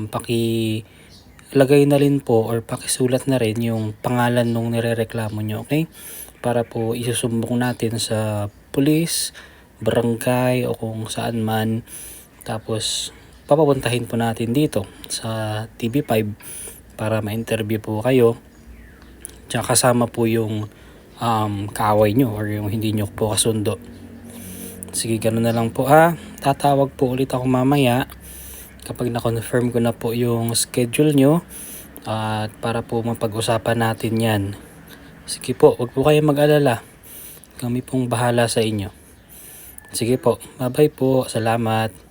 pakilagay na rin po or pakisulat na rin yung pangalan nung nirereklamo nyo, okay? Para po isusumbong natin sa pulis, barangay o kung saan man. Tapos papapuntahin po natin dito sa TV5 para ma-interview po kayo. Tsaka kasama po yung kaaway nyo or yung hindi nyo po kasundo. Sige, ganoon na lang po ha. Tatawag po ulit ako mamaya kapag na-confirm ko na po yung schedule nyo at para po mapag-usapan natin yan. Sige po, huwag po kayong mag-alala. Kami pong bahala sa inyo. Sige po, bye-bye po. Salamat.